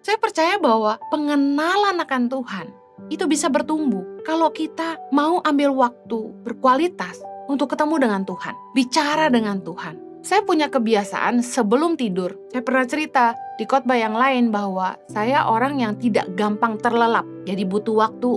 Saya percaya bahwa pengenalan akan Tuhan itu bisa bertumbuh kalau kita mau ambil waktu berkualitas untuk ketemu dengan Tuhan, bicara dengan Tuhan. Saya punya kebiasaan sebelum tidur. Saya pernah cerita di khotbah yang lain bahwa saya orang yang tidak gampang terlelap. Jadi butuh waktu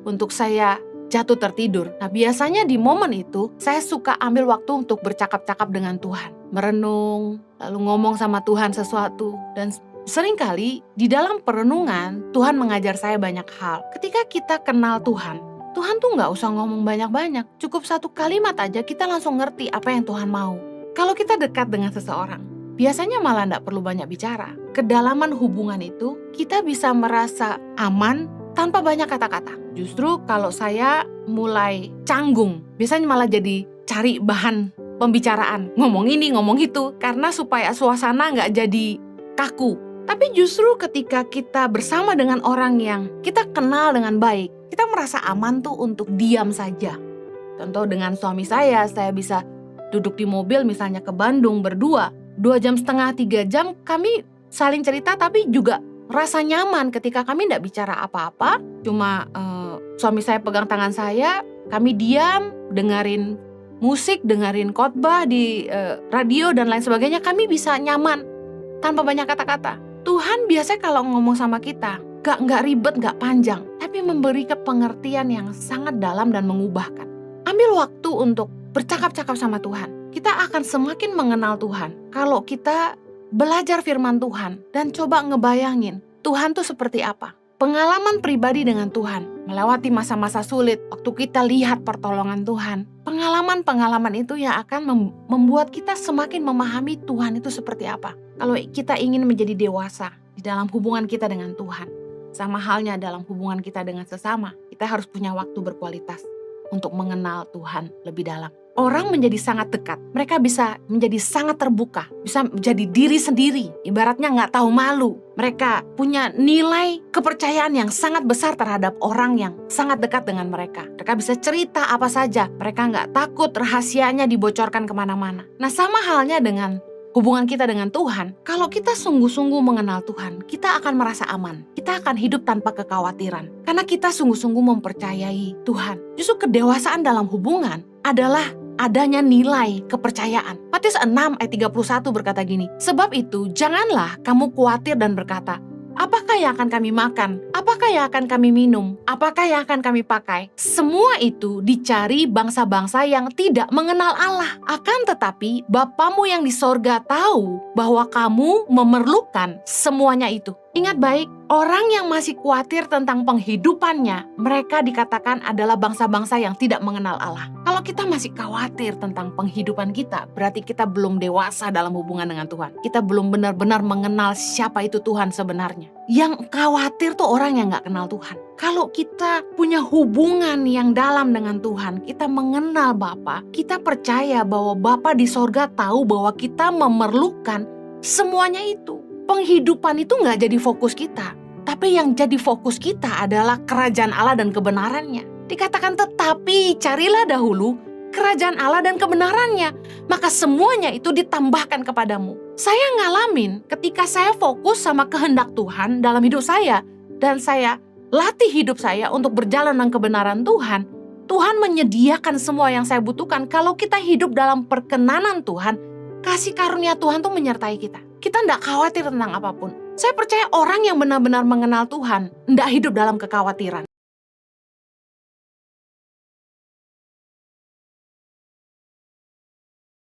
untuk saya jatuh tertidur. Nah, biasanya di momen itu saya suka ambil waktu untuk bercakap-cakap dengan Tuhan, merenung, lalu ngomong sama Tuhan sesuatu. Dan seringkali di dalam perenungan Tuhan mengajar saya banyak hal. Ketika kita kenal Tuhan tuh nggak usah ngomong banyak-banyak. Cukup satu kalimat aja kita langsung ngerti apa yang Tuhan mau. Kalau kita dekat dengan seseorang, biasanya malah nggak perlu banyak bicara. Kedalaman hubungan itu kita bisa merasa aman tanpa banyak kata-kata. Justru kalau saya mulai canggung, biasanya malah jadi cari bahan pembicaraan. Ngomong ini, ngomong itu, karena supaya suasana nggak jadi kaku. Tapi justru ketika kita bersama dengan orang yang kita kenal dengan baik, kita merasa aman tuh untuk diam saja. Contoh dengan suami saya bisa duduk di mobil misalnya ke Bandung berdua, 2,5 jam, 3 jam kami saling cerita tapi juga rasa nyaman ketika kami tidak bicara apa-apa, cuma suami saya pegang tangan saya, kami diam, dengerin musik, dengerin khotbah di radio dan lain sebagainya, kami bisa nyaman tanpa banyak kata-kata. Tuhan biasanya kalau ngomong sama kita, gak ribet, gak panjang, tapi memberi pengertian yang sangat dalam dan mengubahkan. Ambil waktu untuk bercakap-cakap sama Tuhan. Kita akan semakin mengenal Tuhan kalau kita belajar firman Tuhan dan coba ngebayangin Tuhan tuh seperti apa. Pengalaman pribadi dengan Tuhan, melewati masa-masa sulit, waktu kita lihat pertolongan Tuhan. Pengalaman-pengalaman itu yang akan membuat kita semakin memahami Tuhan itu seperti apa. Kalau kita ingin menjadi dewasa di dalam hubungan kita dengan Tuhan, sama halnya dalam hubungan kita dengan sesama, kita harus punya waktu berkualitas untuk mengenal Tuhan lebih dalam. Orang menjadi sangat dekat, mereka bisa menjadi sangat terbuka, bisa menjadi diri sendiri, ibaratnya nggak tahu malu. Mereka punya nilai kepercayaan yang sangat besar terhadap orang yang sangat dekat dengan mereka. Mereka bisa cerita apa saja, mereka nggak takut rahasianya dibocorkan kemana-mana. Nah, sama halnya dengan hubungan kita dengan Tuhan, kalau kita sungguh-sungguh mengenal Tuhan, kita akan merasa aman. Kita akan hidup tanpa kekhawatiran. Karena kita sungguh-sungguh mempercayai Tuhan. Justru kedewasaan dalam hubungan adalah adanya nilai kepercayaan. Matius 6 ayat 31 berkata gini, sebab itu janganlah kamu khawatir dan berkata, apakah yang akan kami makan? Apakah yang akan kami minum? Apakah yang akan kami pakai? Semua itu dicari bangsa-bangsa yang tidak mengenal Allah. Akan tetapi Bapamu yang di sorga tahu bahwa kamu memerlukan semuanya itu. Ingat baik, orang yang masih khawatir tentang penghidupannya, mereka dikatakan adalah bangsa-bangsa yang tidak mengenal Allah. Kalau kita masih khawatir tentang penghidupan kita, berarti kita belum dewasa dalam hubungan dengan Tuhan. Kita belum benar-benar mengenal siapa itu Tuhan sebenarnya. Yang khawatir tuh orang yang gak kenal Tuhan. Kalau kita punya hubungan yang dalam dengan Tuhan, kita mengenal Bapa, kita percaya bahwa Bapa di sorga tahu bahwa kita memerlukan semuanya itu. Penghidupan itu gak jadi fokus kita, tapi yang jadi fokus kita adalah kerajaan Allah dan kebenarannya. Dikatakan tetapi carilah dahulu kerajaan Allah dan kebenarannya, maka semuanya itu ditambahkan kepadamu. Saya ngalamin ketika saya fokus sama kehendak Tuhan dalam hidup saya, dan saya latih hidup saya untuk berjalan dengan kebenaran Tuhan, Tuhan menyediakan semua yang saya butuhkan. Kalau kita hidup dalam perkenanan Tuhan, kasih karunia Tuhan tuh menyertai kita. Kita tidak khawatir tentang apapun. Saya percaya orang yang benar-benar mengenal Tuhan tidak hidup dalam kekhawatiran.